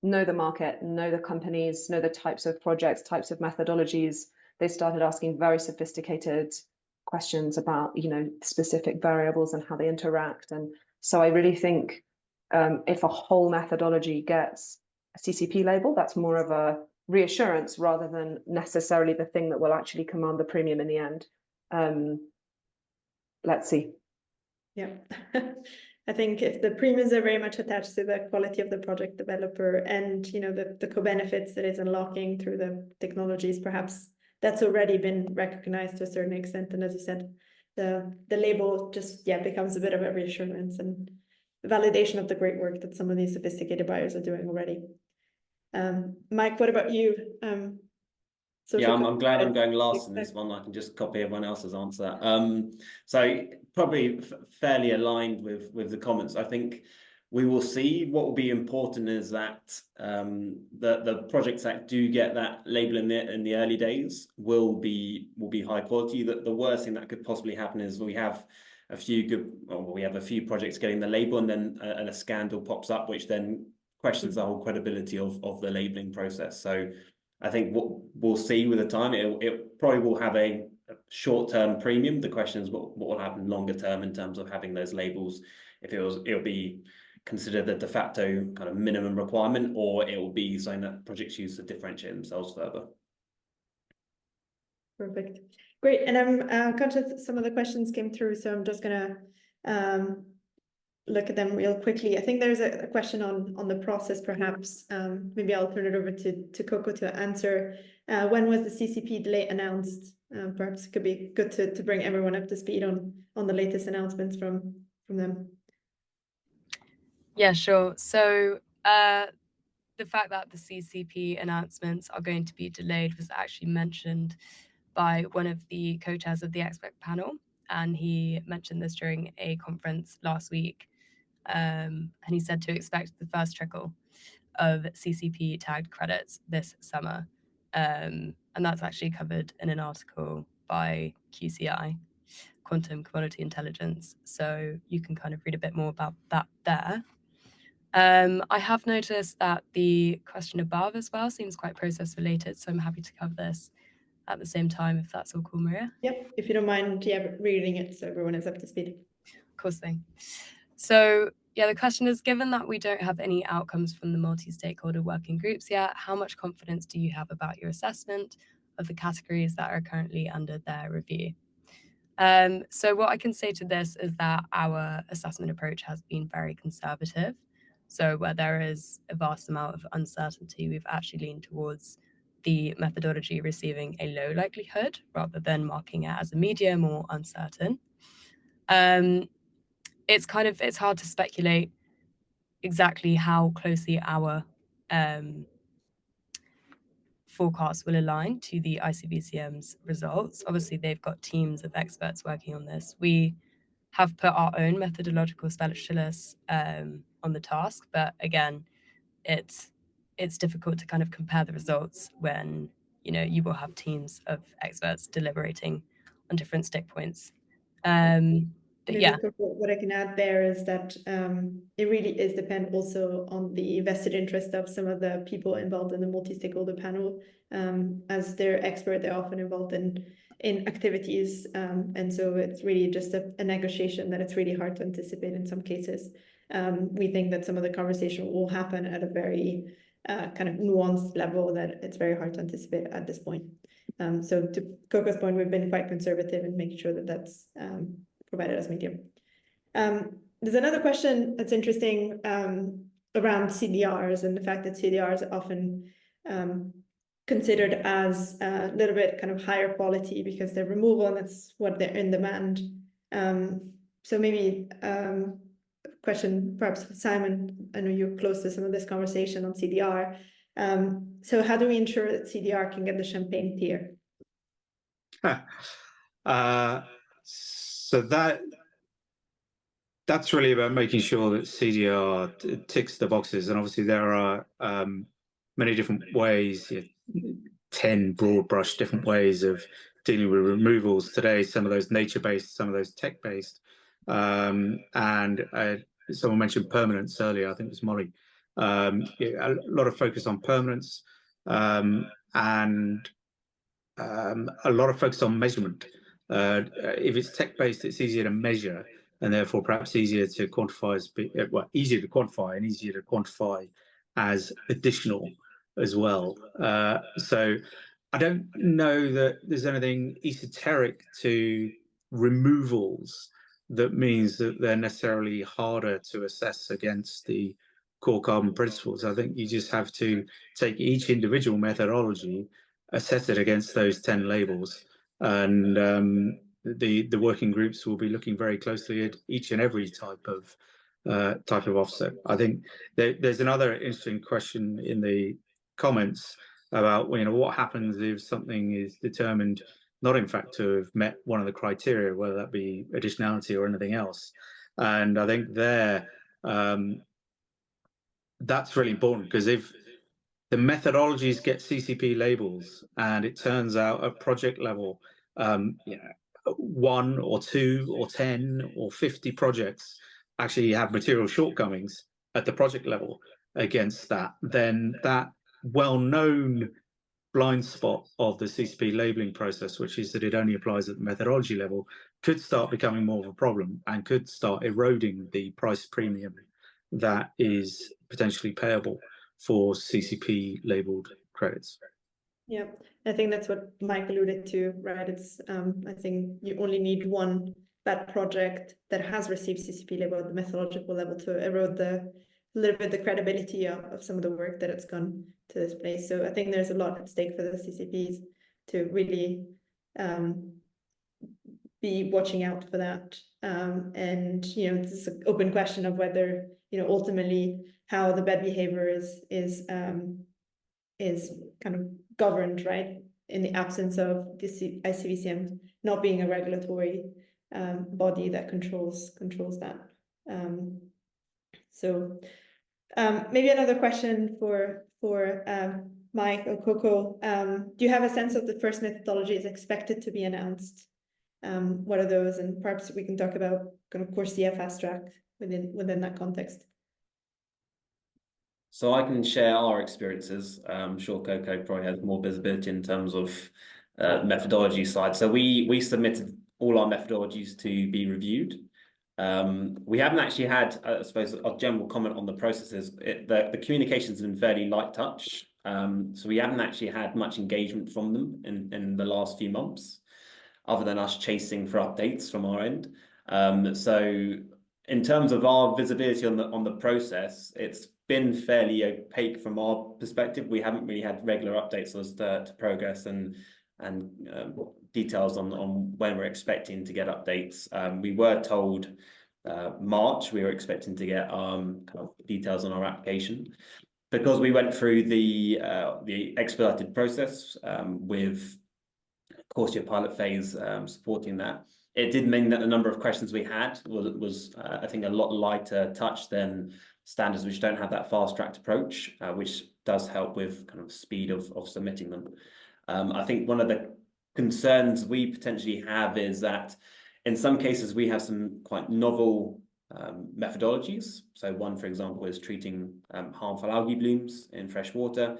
Speaker 2: the market, know the companies, know the types of projects, types of methodologies. They started asking very sophisticated questions about, specific variables and how they interact. And so I really think if a whole methodology gets a CCP label, that's more of a reassurance rather than necessarily the thing that will actually command the premium in the end. Let's see.
Speaker 1: Yeah. I think if the premiums are very much attached to the quality of the project developer and the co-benefits that is unlocking through the technologies, perhaps that's already been recognized to a certain extent. And as you said, the label just becomes a bit of a reassurance and validation of the great work that some of these sophisticated buyers are doing already. Mike, what about you?
Speaker 3: I'm glad I'm going last in this one. I can just copy everyone else's answer. So probably fairly aligned with the comments. I think we will see. What will be important is that the projects that do get that label in the early days will be high quality. The worst thing that could possibly happen is we have a few projects getting the label, and then a scandal pops up, which then questions the whole credibility of the labeling process. So I think what we'll see with the time, it probably will have a short-term premium. The question is what will happen longer term in terms of having those labels. If it'll be considered the de facto kind of minimum requirement, or it will be something that projects use to differentiate themselves further.
Speaker 1: Perfect. Great. And I'm conscious some of the questions came through, so I'm just gonna look at them real quickly. I think there's a question on the process, perhaps. Maybe I'll turn it over to Coco to answer. When was the CCP delay announced? Perhaps it could be good to bring everyone up to speed on the latest announcements from them.
Speaker 5: Yeah, sure. So the fact that the CCP announcements are going to be delayed was actually mentioned by one of the co-chairs of the expert panel, and he mentioned this during a conference last week. And he said to expect the first trickle of CCP tagged credits this summer. And that's actually covered in an article by QCI, Quantum Commodity Intelligence. So you can kind of read a bit more about that there. I have noticed that the question above as well seems quite process related, so I'm happy to cover this at the same time, if that's all cool, Maria.
Speaker 1: Yep, if you don't mind, reading it so everyone is up to speed.
Speaker 5: Of course thing. So the question is, given that we don't have any outcomes from the multi-stakeholder working groups yet, how much confidence do you have about your assessment of the categories that are currently under their review? So what I can say to this is that our assessment approach has been very conservative. So where there is a vast amount of uncertainty, we've actually leaned towards the methodology receiving a low likelihood rather than marking it as a medium or uncertain. It's hard to speculate exactly how closely our forecasts will align to the ICBCM's results. Obviously, they've got teams of experts working on this. We have put our own methodological specialists on the task, but again, it's difficult to kind of compare the results when, you know, you will have teams of experts deliberating on different stick points. But
Speaker 1: Maybe
Speaker 5: yeah,
Speaker 1: what I can add there is that it really is depend also on the vested interest of some of the people involved in the multi-stakeholder panel. As they're expert, they're often involved in activities, and so it's really just a negotiation that it's really hard to anticipate in some cases. We think that some of the conversation will happen at a very kind of nuanced level that it's very hard to anticipate at this point. So to Coco's point, we've been quite conservative in making sure that that's provided as medium. There's another question that's interesting around CDRs and the fact that CDRs are often considered as a little bit kind of higher quality because they're removal and that's what they're in demand. So maybe question perhaps for Simon, I know you're close to some of this conversation on CDR. So how do we ensure that CDR can get the champagne tier?
Speaker 4: So that's really about making sure that CDR ticks the boxes, and obviously there are many different ways, 10 broad brush different ways of dealing with removals today. Some of those nature-based, some of those tech-based, and someone mentioned permanence earlier. I think it was Molly. A lot of focus on permanence, and a lot of focus on measurement. If it's tech-based, it's easier to measure, and therefore perhaps easier to quantify easier to quantify and easier to quantify as additional as well. So I don't know that there's anything esoteric to removals that means that they're necessarily harder to assess against the core carbon principles. I think you just have to take each individual methodology, assess it against those 10 labels, and the working groups will be looking very closely at each and every type of offset. I think there's another interesting question in the comments about, you know, what happens if something is determined not in fact to have met one of the criteria, whether that be additionality or anything else. And I think there that's really important, because if the methodologies get CCP labels and it turns out at project level, you know, 1 or 2 or 10 or 50 projects actually have material shortcomings at the project level against that, then that well-known blind spot of the CCP labeling process, which is that it only applies at the methodology level, could start becoming more of a problem and could start eroding the price premium that is potentially payable for CCP labeled credits.
Speaker 1: Yeah, I think that's what Mike alluded to, right? It's I think you only need one bad project that has received CCP label at the methodological level to erode a little bit the credibility of some of the work that it's gone to this place. So I think there's a lot at stake for the CCPs to really be watching out for that. And you know, it's an open question of whether, you know, ultimately how the bad behavior is kind of governed, right, in the absence of the ICVCM not being a regulatory body that controls that. So maybe another question for Mike or Coco. Do you have a sense of the first methodology is expected to be announced? What are those? And perhaps we can talk about kind of core CF fast track within that context.
Speaker 3: So I can share our experiences. I'm sure Coco probably has more visibility in terms of methodology side. So we submitted all our methodologies to be reviewed. We haven't actually had, I suppose, a general comment on the processes. The communication's been fairly light touch. So we haven't actually had much engagement from them in the last few months, other than us chasing for updates from our end. So in terms of our visibility on the process, it's been fairly opaque from our perspective. We haven't really had regular updates as to progress and details on when we're expecting to get updates. We were told March we were expecting to get kind of details on our application. Because we went through the expedited process with course year pilot phase supporting that. It did mean that the number of questions we had was I think a lot lighter touch than standards which don't have that fast-tracked approach, which does help with kind of speed of submitting them. I think one of the concerns we potentially have is that in some cases we have some quite novel methodologies. So one, for example, is treating harmful algae blooms in fresh water.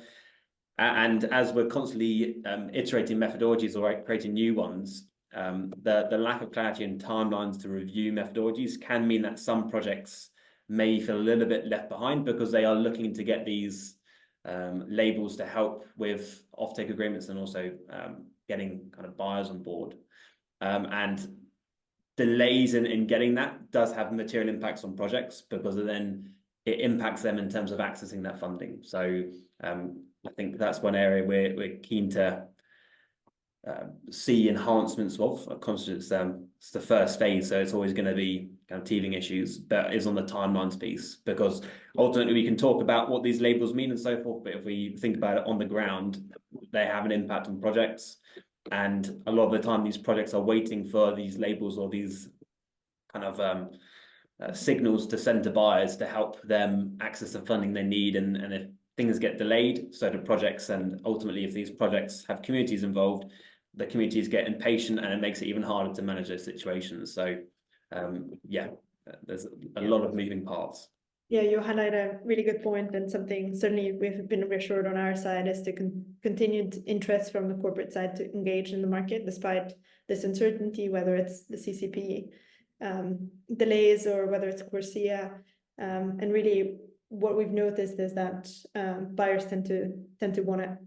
Speaker 3: And as we're constantly iterating methodologies or creating new ones, the lack of clarity and timelines to review methodologies can mean that some projects may feel a little bit left behind because they are looking to get these labels to help with offtake agreements and also getting kind of buyers on board. And delays in getting that does have material impacts on projects because then it impacts them in terms of accessing that funding. So I think that's one area we're keen to see enhancements of. Of course, it's the first phase, so it's always going to be kind of teething issues, but is on the timelines piece, because ultimately we can talk about what these labels mean and so forth, but if we think about it on the ground, they have an impact on projects. And a lot of the time these projects are waiting for these labels or these kind of signals to send to buyers to help them access the funding they need. And if things get delayed, so do projects. And ultimately, if these projects have communities involved, the communities get impatient and it makes it even harder to manage those situations. So yeah, there's a lot of moving parts.
Speaker 1: Yeah, you highlight a really good point, and something certainly we've been reassured on our side is the continued interest from the corporate side to engage in the market despite this uncertainty, whether it's the CCP delays or whether it's CORSIA. And really what we've noticed is that buyers tend to want to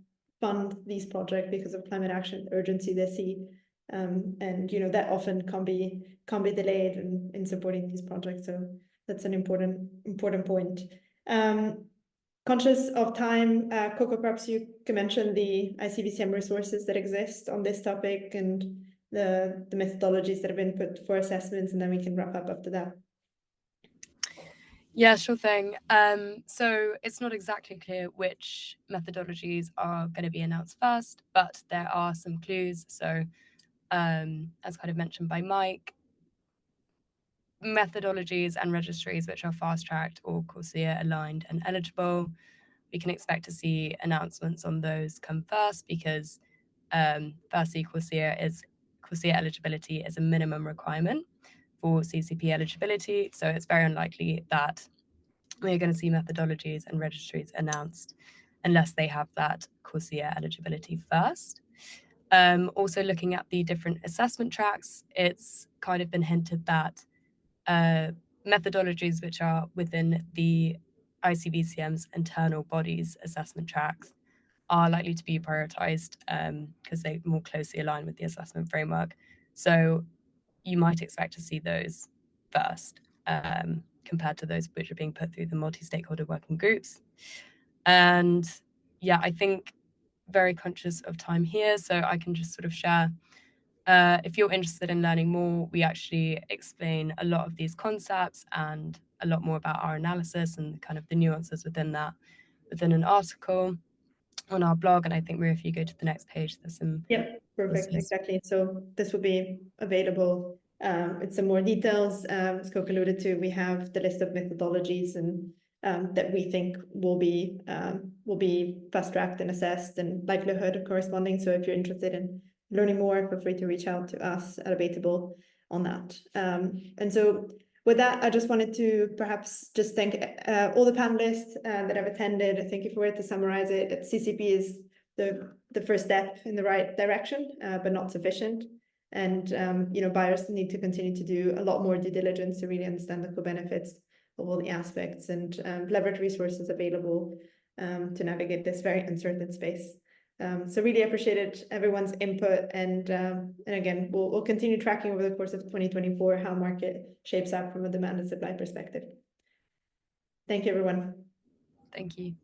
Speaker 1: fund these projects because of climate action urgency they see. And you know that often can be delayed in supporting these projects. So that's an important point. Conscious of time, Coco, perhaps you can mention the ICVCM resources that exist on this topic and the methodologies that have been put for assessments, and then we can wrap up after that.
Speaker 5: Yeah, sure thing. So it's not exactly clear which methodologies are going to be announced first, but there are some clues. So as kind of mentioned by Mike, methodologies and registries which are fast-tracked or CORSIA aligned and eligible, we can expect to see announcements on those come first because firstly, CORSIA eligibility is a minimum requirement for CCP eligibility. So it's very unlikely that we're going to see methodologies and registries announced unless they have that CORSIA eligibility first. Also looking at the different assessment tracks, it's kind of been hinted that methodologies which are within the ICVCM's internal bodies assessment tracks are likely to be prioritized because they more closely align with the assessment framework. So you might expect to see those first compared to those which are being put through the multi-stakeholder working groups. And yeah, I think very conscious of time here, so I can just sort of share. If you're interested in learning more, we actually explain a lot of these concepts and a lot more about our analysis and kind of the nuances within that within an article on our blog. And I think, Maria, if you go to the next page, there's some...
Speaker 1: Yeah, perfect, exactly. So this will be available with some more details. As Coco alluded to, we have the list of methodologies and that we think will be fast-tracked and assessed and likelihood of corresponding. So if you're interested in learning more, feel free to reach out to us at Abatable on that. And so with that, I just wanted to perhaps just thank all the panelists that have attended. I think if we were to summarize it, that CCP is the first step in the right direction, but not sufficient. And you know, buyers need to continue to do a lot more due diligence to really understand the co-benefits of all the aspects and leverage resources available to navigate this very uncertain space. So really appreciated everyone's input, and again, we'll continue tracking over the course of 2024 how market shapes up from a demand and supply perspective. Thank you, everyone.
Speaker 5: Thank you.